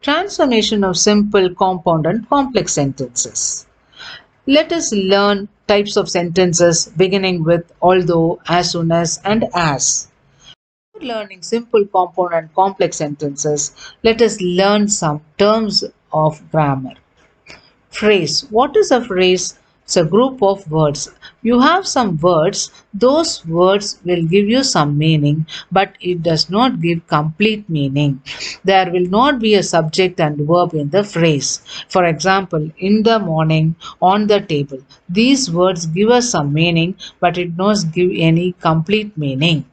Transformation of simple, compound and complex sentences. Let us learn types of sentences beginning with although, as soon as and as. Before learning simple, compound and complex sentences, let us learn some terms of grammar. Phrase. What is a phrase? It's a group of words. You have some words, those words will give you some meaning, but it does not give complete meaning. There will not be a subject and verb in the phrase. For example, in the morning, on the table. These words give us some meaning, but it does not give any complete meaning.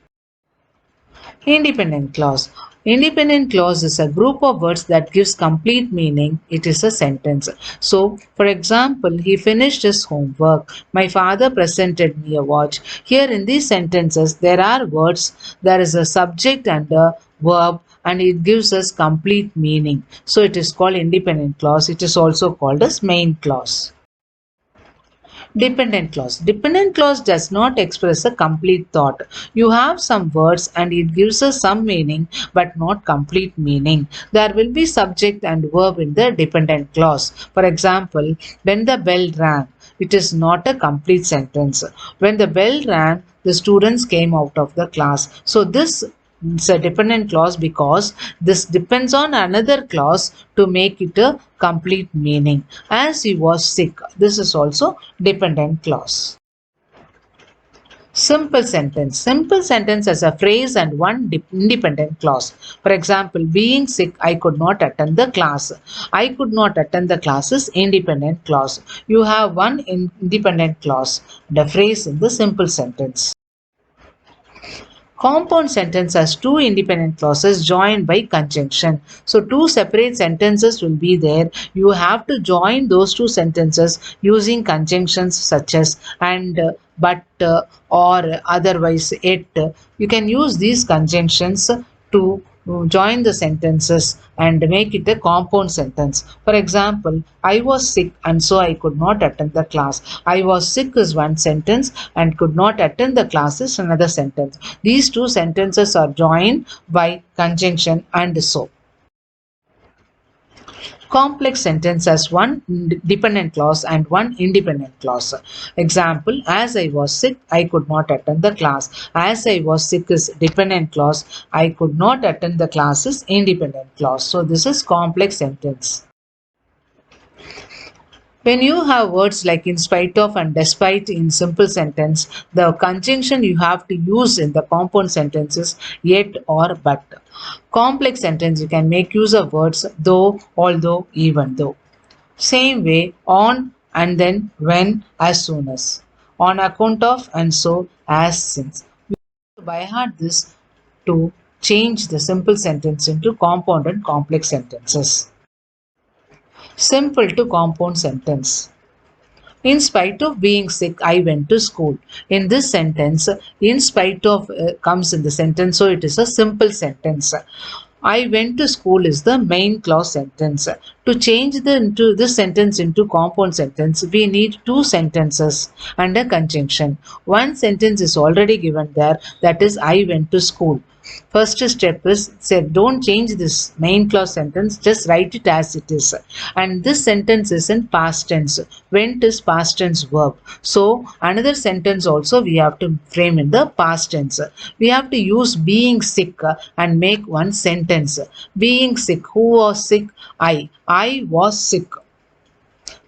Independent clause. Independent clause is a group of words that gives complete meaning. It is a sentence. So, for example, he finished his homework. My father presented me a watch. Here in these sentences, there are words, there is a subject and a verb, and it gives us complete meaning. So, it is called independent clause. It is also called as main clause. Dependent clause. Dependent clause does not express a complete thought. You have some words and it gives us some meaning but not complete meaning. There will be subject and verb in the dependent clause. For example, when the bell rang, it is not a complete sentence. When the bell rang, the students came out of the class. So this it's a dependent clause because this depends on another clause to make it a complete meaning. As he was sick, this is also dependent clause. Simple sentence. Simple sentence as a phrase and one independent clause. For example, being sick, I could not attend the class. I could not attend the class is independent clause. You have one independent clause, the phrase in the simple sentence. Compound sentence has two independent clauses joined by conjunction. So two separate sentences will be there. You have to join those two sentences using conjunctions such as and, but, or otherwise it. You can use these conjunctions to join the sentences and make it a compound sentence. For example, I was sick and so I could not attend the class. I was sick is one sentence and could not attend the class is another sentence. These two sentences are joined by conjunction and so. Complex sentence has one dependent clause and one independent clause. Example, as I was sick, I could not attend the class. As I was sick is dependent clause. I could not attend the class is independent clause. So this is complex sentence. When you have words like in spite of and despite in simple sentence, the conjunction you have to use in the compound sentences yet or but. Complex sentence you can make use of words though, although, even though. Same way on and then when as soon as. On account of and so as since. We have to by heart this to change the simple sentence into compound and complex sentences. Simple to compound sentence. In spite of being sick, I went to school. In this sentence, in spite of comes in the sentence, so it is a simple sentence. I went to school is the main clause sentence. To change into this sentence into compound sentence, we need two sentences and a conjunction. One sentence is already given there, that is I went to school. First step is say don't change this main clause sentence, just write it as it is. And this sentence is in past tense. Went is past tense verb. So another sentence also we have to frame in the past tense. We have to use being sick and make one sentence. Being sick. Who was sick? I was sick.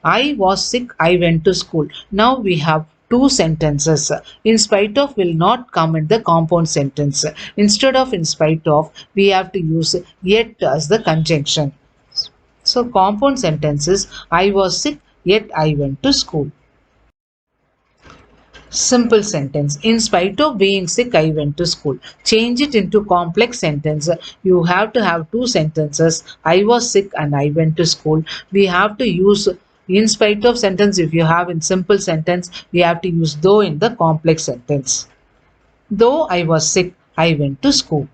I was sick. I went to school. Now we have two sentences. In spite of will not come in the compound sentence. Instead of in spite of, we have to use yet as the conjunction. So compound sentences, I was sick, yet I went to school. Simple sentence. In spite of being sick, I went to school. Change it into complex sentence. You have to have two sentences. I was sick and I went to school. We have to use in spite of sentence. If you have in simple sentence, we have to use though in the complex sentence. Though I was sick, I went to school.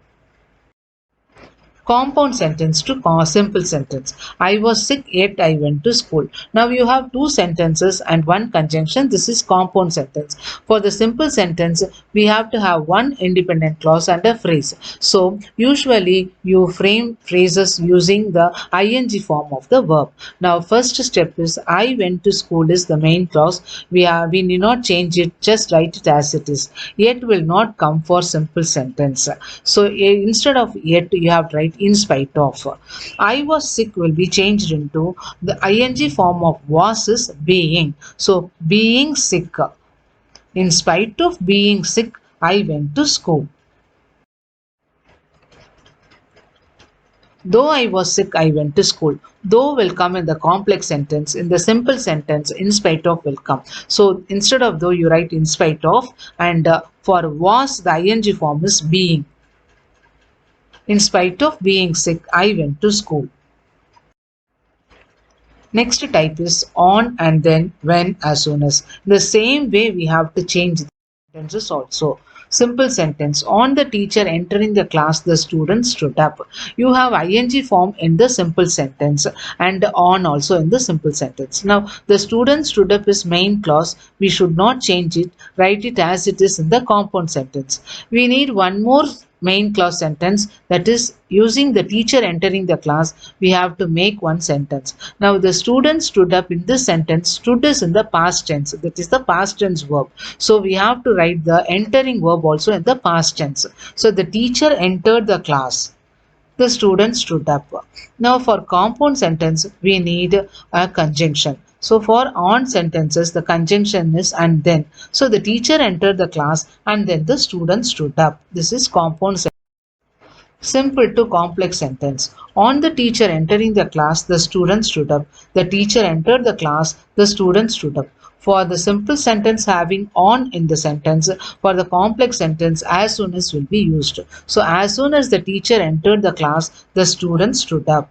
Compound sentence to simple sentence. I was sick yet I went to school. Now you have two sentences and one conjunction. This is compound sentence. For the simple sentence, we have to have one independent clause and a phrase. So usually you frame phrases using the ing form of the verb. Now first step is I went to school is the main clause. We need not change it, just write it as it is. Yet will not come for simple sentence. So instead of yet you have to write in spite of. I was sick will be changed into the ing form of was is being. So being sick. In spite of being sick, I went to school. Though I was sick, I went to school. Though will come in the complex sentence. In the simple sentence, in spite of will come. So instead of though, you write in spite of, and for was, the ing form is being. In spite of being sick, I went to school. Next type is on and then, when, as soon as. The same way we have to change the sentences also. Simple sentence. On the teacher entering the class, the student stood up. You have ing form in the simple sentence and on also in the simple sentence. Now, the student stood up is main clause. We should not change it. Write it as it is in the compound sentence. We need one more main clause sentence, that is using the teacher entering the class. We have to make one sentence. Now the student stood up in this sentence. Stood is in the past tense, that is the past tense verb. So we have to write the entering verb also in the past tense. So the teacher entered the class, the student stood up. Now for compound sentence we need a conjunction. So for on sentences the conjunction is and then. So the teacher entered the class and then the student stood up. This is compound sentence. Simple to complex sentence. On the teacher entering the class, the student stood up. The teacher entered the class, the student stood up. For the simple sentence having on in the sentence, for the complex sentence as soon as will be used. So as soon as the teacher entered the class, the student stood up.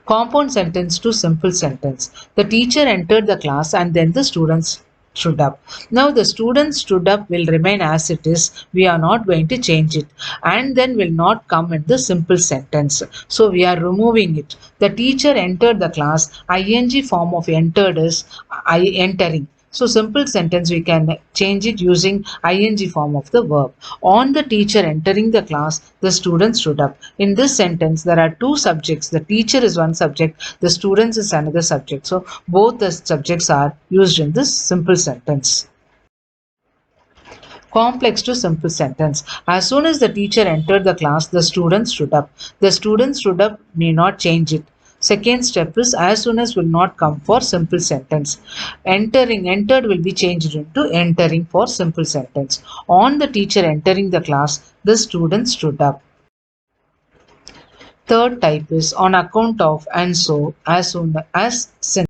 Compound sentence to simple sentence. The teacher entered the class and then the students stood up. Now the student stood up will remain as it is. We are not going to change it. And then will not come in the simple sentence. So we are removing it. The teacher entered the class. ing form of entered is entering. So simple sentence we can change it using ing form of the verb. On the teacher entering the class, the student stood up. In this sentence there are two subjects. The teacher is one subject, the students is another subject. So both the subjects are used in this simple sentence. Complex to simple sentence. As soon as the teacher entered the class, the student stood up. The student stood up, need not change it. Second step is as soon as will not come for simple sentence. Entered will be changed into entering for simple sentence. On the teacher entering the class, the student stood up. Third type is on account of and so, as soon as, since.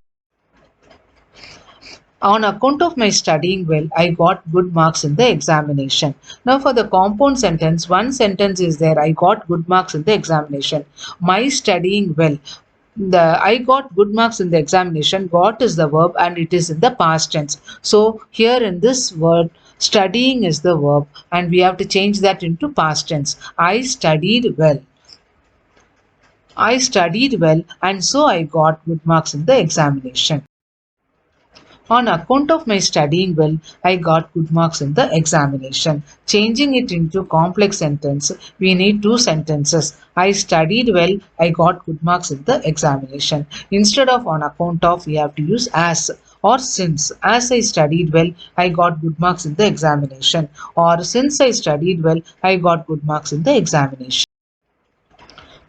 On account of my studying well, I got good marks in the examination. Now for the compound sentence, one sentence is there, I got good marks in the examination. My studying well. I got good marks in the examination. Got is the verb and it is in the past tense. So here in this word, studying is the verb and we have to change that into past tense. I studied well. I studied well and so I got good marks in the examination. On account of my studying well, I got good marks in the examination. Changing it into complex sentence, we need two sentences. I studied well, I got good marks in the examination. Instead of on account of, we have to use as or since. As I studied well, I got good marks in the examination. Or since I studied well, I got good marks in the examination.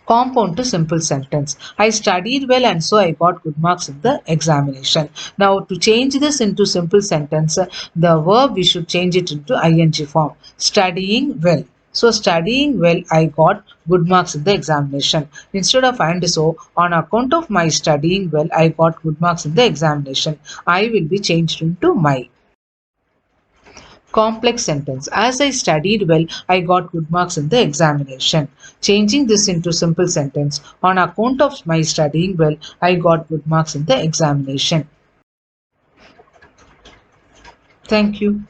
Compound to simple sentence. I studied well and so I got good marks in the examination. Now to change this into simple sentence, the verb we should change it into ing form. Studying well. So studying well, I got good marks in the examination. Instead of and so, on account of my studying well, I got good marks in the examination. I will be changed into my. Complex sentence. As I studied well, I got good marks in the examination. Changing this into simple sentence. On account of my studying well, I got good marks in the examination. Thank you.